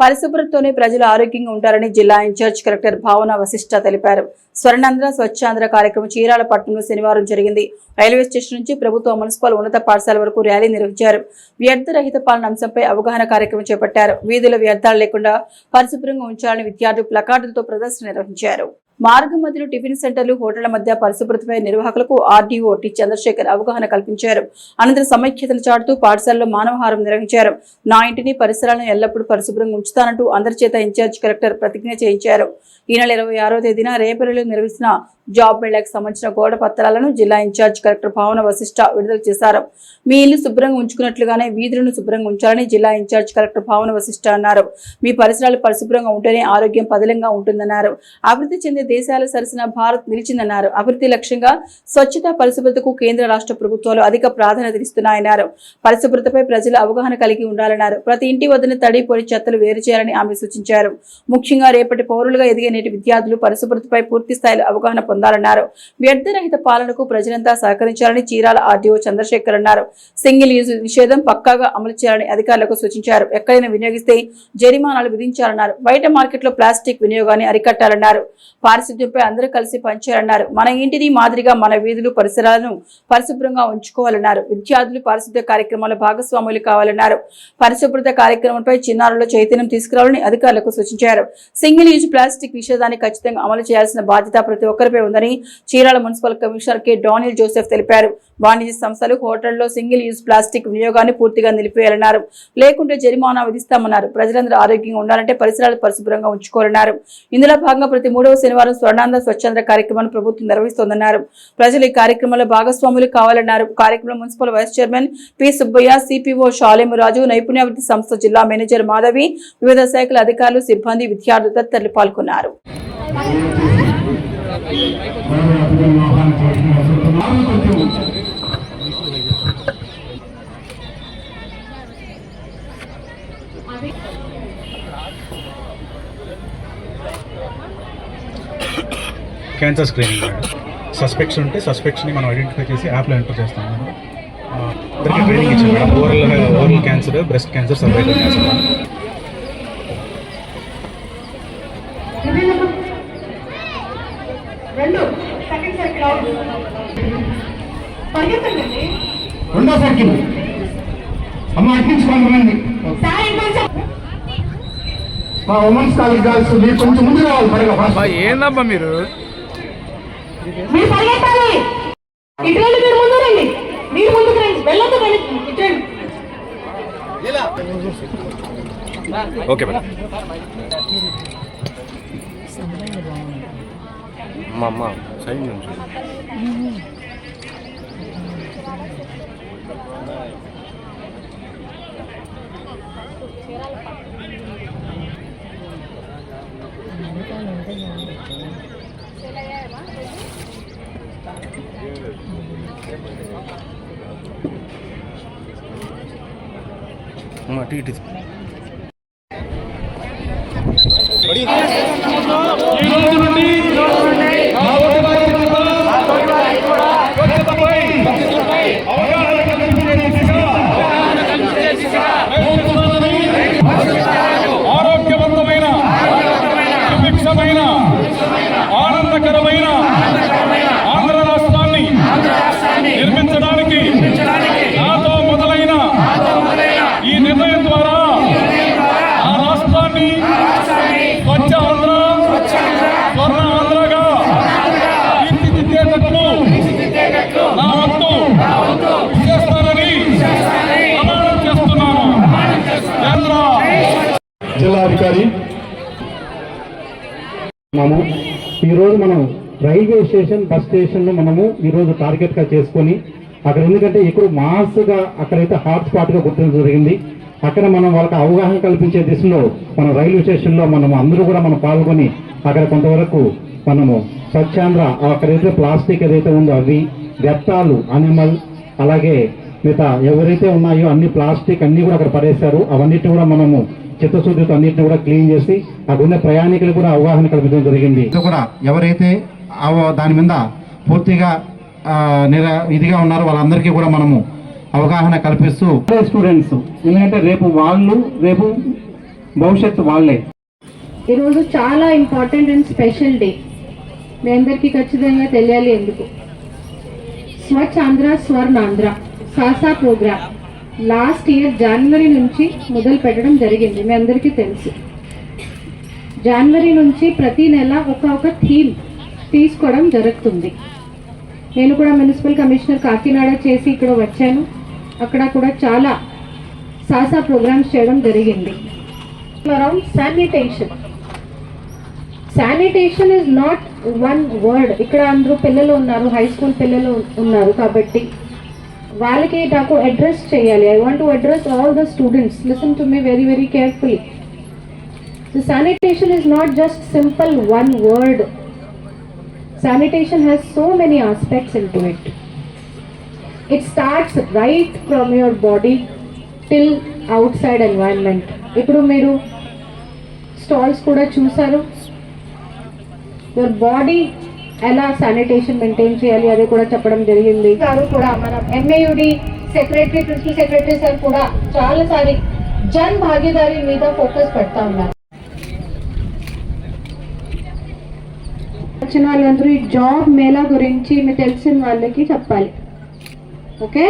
పరిశుభ్రతతోనే ప్రజలు ఆరోగ్యంగా ఉంటారని జిల్లా ఇన్ఛార్జ్ కలెక్టర్ భావన వశిష్ఠ తెలిపారు. స్వర్ణాంధ్ర స్వచ్ఛాంధ్ర కార్యక్రమం చీరాల పట్టణంలో శనివారం జరిగింది. రైల్వే స్టేషన్ నుంచి ప్రభుత్వ మున్సిపల్ ఉన్నత పాఠశాల వరకు ర్యాలీ నిర్వహించారు. వ్యర్థ రహిత పాలన అంశంపై అవగాహన కార్యక్రమం చేపట్టారు. వీధుల వ్యర్థాలు లేకుండా పరిశుభ్రంగా ఉంచాలని విద్యార్థులు ప్లకార్డులతో ప్రదర్శన నిర్వహించారు. మార్గం మధ్యలో టిఫిన్ సెంటర్లు, హోటళ్ల మధ్య పరిశుభ్రతపై నిర్వాహకులకు ఆర్డీఓ టి చంద్రశేఖర్ అవగాహన కల్పించారు. అనంతరం సమైక్యతలు చాటుతూ పాఠశాలలో మానవహారం నిర్వహించారు. నా ఇంటిని పరిసరాలను ఎల్లప్పుడూ పరిశుభ్రంగా ఉంచుతానంటూ అందరి చేత ఇన్ఛార్జ్ కలెక్టర్ ప్రతిజ్ఞ చేయించారు. ఈ నెల 26వ తేదీన రేపల్లిలో నిర్వహిస్తున్న జాబ్ మేళాకు సంబంధించిన గోడ పత్రాలను జిల్లా ఇన్ఛార్జ్ కలెక్టర్ భావన వశిష్ఠ విడుదల చేశారు. మీ ఇల్లు శుభ్రంగా ఉంచుకున్నట్లుగానే వీధులను శుభ్రంగా ఉంచాలని జిల్లా ఇన్ఛార్జ్ కలెక్టర్ భావన వశిష్ఠ అన్నారు. మీ పరిసరాలు పరిశుభ్రంగా ఉంటేనే ఆరోగ్యం పదిలంగా ఉంటుందన్నారు. అభివృద్ధి చెందే దేశాల సరసన భారత్ నిలిచిందన్నారు. అభివృద్ధి లక్ష్యంగా స్వచ్ఛత, పరిశుభ్రతకు కేంద్ర రాష్ట్ర ప్రభుత్వాలు అధిక ప్రాధాన్యత ఇస్తున్నాయన్నారు. పరిశుభ్రతపై ప్రజలు అవగాహన కలిగి ఉండాలన్నారు. ప్రతి ఇంటి వద్దన తడి, పొడి, చెత్తలు వేరు చేయాలని ఆమె సూచించారు. ముఖ్యంగా రేపటి పౌరులుగా ఎదిగే నేటి విద్యార్థులు పరిశుభ్రతపై పూర్తి స్థాయిలో అవగాహన పొందాలన్నారు. వ్యర్థరహిత పాలనకు ప్రజలంతా సహకరించాలని చీరాల ఆర్డీఓ చంద్రశేఖర్ అన్నారు. సింగిల్ యూజ్ నిషేధం పక్కాగా అమలు చేయాలని అధికారులకు సూచించారు. ఎక్కడైనా వినియోగిస్తే జరిమానాలు విధించాలన్నారు. బయట మార్కెట్లో ప్లాస్టిక్ వినియోగాన్ని అరికట్టాలన్నారు. పారిశుద్ధ్యంపై అందరూ కలిసి పనిచేయాలన్నారు. మన ఇంటిని మాదిరిగా మన వీధులు, పరిసరాలను పరిశుభ్రంగా ఉంచుకోవాలన్నారు. విద్యార్థులు పారిశుద్ధ్య కార్యక్రమాల్లో భాగస్వాములు కావాలన్నారు. పరిశుభ్రత కార్యక్రమంపై చిన్నారుల్లో చైతన్యం తీసుకురావాలని అధికారులకు సూచించారు. సింగిల్ యూజ్ ప్లాస్టిక్ నిషేధాన్ని ఖచ్చితంగా అమలు చేయాల్సిన బాధ్యత ప్రతి ఒక్కరిపై ఉందని Chirala municipal commissioner K Daniel Joseph తెలిపారు. వాణిజ్య సంస్థలు, హోటళ్లలో సింగిల్ యూజ్ ప్లాస్టిక్ వినియోగాన్ని పూర్తిగా నిలిపివేయాలన్నారు. లేకుంటే జరిమానా విధిస్తామన్నారు. ప్రజలందరూ ఆరోగ్యంగా ఉండాలంటే పరిసరాలు పరిశుభ్రంగా ఉంచుకోవాలన్నారు. ఇందులో భాగంగా ప్రతి 3వ శనివారం స్వర్ణాంధ్ర స్వచ్ఛాంధ్ర కార్యక్రమాన్ని ప్రభుత్వం నిర్వహిస్తోందన్నారు. ప్రజలు ఈ కార్యక్రమంలో భాగస్వాములు కావాలన్నారు. కార్యక్రమంలో municipal vice chairman P Subbaiah, CPO Shalemuraju, నైపుణ్యాభివృద్ధి సంస్థ జిల్లా మేనేజర్ మాధవి, వివిధ శాఖల అధికారులు, సిబ్బంది, విద్యార్థులు తదితరులు పాల్గొన్నారు. క్యాన్సర్ స్క్రీనింగ్ సస్పెక్షన్ ఉంటే సస్పెక్ట్ని మనం ఐడెంటిఫై చేసి యాప్లో ఎంటర్ చేస్తాం. అందరికీ ట్రైనింగ్ ఇచ్చాం madam. Oral cancer, breast cancer, cervical cancer. రెండో సర్కిల్ అమ్మ అట్టించుకోండి. మా ఉమెన్స్ కాలేజ్ గర్ల్స్ మీరు కొంచెం ముందు రావాలి. ఏందబ్బా మీరు పరిగెత్తాలి. ఇటువంటి మీరు ముందు రండి, మీరు ముందుకు రండి, వెళ్ళొద్దు. Okay madam. అమ్మ సైడ్ నుంచి టీటీ ఆరోగ్యవంతమైన, సుభిక్షమైన, ఆనందకరమైన ఆంధ్ర రాష్ట్రాన్ని నిర్మించడానికి నాతో మొదలైన ఈ నిర్ణయం ద్వారా ఆ రాష్ట్రాన్ని స్వచ్ఛ ఆంధ్ర, స్వర్ణ ఆంధ్రగా తీర్చిదిద్దేటట్లు నా వంతు చేస్తానని ప్రమాణం చేస్తున్నాను. జిల్లాధికారి ఈరోజు మనం రైల్వే స్టేషన్, బస్ స్టేషన్ మనము ఈరోజు టార్గెట్ గా చేసుకొని అక్కడ ఎందుకంటే ఇక్కడ మాస్గా అక్కడైతే హాట్ స్పాట్ గా గుర్తించడం జరిగింది. అక్కడ మనం వాళ్ళకి అవగాహన కల్పించే దిశలో మన రైల్వే స్టేషన్ లో మనం అందరూ కూడా మనం పాల్గొని అక్కడ కొంతవరకు మనము స్వచ్ఛాంధ్ర అక్కడైతే ప్లాస్టిక్ ఏదైతే ఉందో అవి, వ్యర్థాలు, అనిమల్, అలాగే మిగతా ఎవరైతే ఉన్నాయో అన్ని ప్లాస్టిక్ అన్ని కూడా అక్కడ పడేశారు. అవన్నిటిని కూడా మనము చిత్తశుద్ధితో అన్నింటిని కూడా క్లీన్ చేసి అక్కడ ఉన్న ప్రయాణికులు కూడా అవగాహన కల్పించడం జరిగింది. ఇది కూడా ఎవరైతే దాని మీద పూర్తిగా ఇదిగా ఉన్నారో వాళ్ళందరికీ కూడా మనము అవగాహన కల్పిస్తూ స్టూడెంట్స్, ఎందుకంటే రేపు భవిష్యత్తు వాళ్ళే. ఈరోజు చాలా ఇంపార్టెంట్ అండ్ స్పెషల్ డే. మీ అందరికీ ఖచ్చితంగా తెలియాలి ఎందుకు. స్వచ్ఛ ఆంధ్ర స్వర్ణాంధ్ర సాసా ప్రోగ్రామ్ లాస్ట్ ఇయర్ జనవరి నుంచి మొదలు పెట్టడం జరిగింది. మీ అందరికీ తెలుసు. జనవరి నుంచి ప్రతి నెల ఒక థీమ్ తీసుకోవడం జరుగుతుంది. నేను కూడా మున్సిపల్ కమిషనర్ కాకినాడ చేసి ఇక్కడ వచ్చాను. అక్కడ కూడా చాలా సాసా ప్రోగ్రామ్స్ చేయడం జరిగింది. Around sanitation. Sanitation is not one word. ఇక్కడ అందరూ పిల్లలు ఉన్నారు, హై స్కూల్ పిల్లలు ఉన్నారు కాబట్టి వాళ్ళకి నాకు అడ్రస్ చేయాలి. I want to address all the students. Listen to me very very carefully. So sanitation is not just simple one word. Sanitation has so many aspects into it. It starts right from your body till outside environment. ఇప్పుడు మీరు stalls కూడా చూసారు. your body ఎలా sanitation maintain చేయాలి అది కూడా చెప్పడం జరిగింది. గారు కూడా మన MAUD secretary, principal secretary sir కూడా చాలాసారి జన్ భాగీదారీ మీద ఫోకస్ పెడతా ఉన్నారు. వచ్చిన వాళ్ళందరూ ఈ జాబ్ మేళా గురించి మీకు తెలిసిన వాళ్ళకి చెప్పాలి. ఓకే.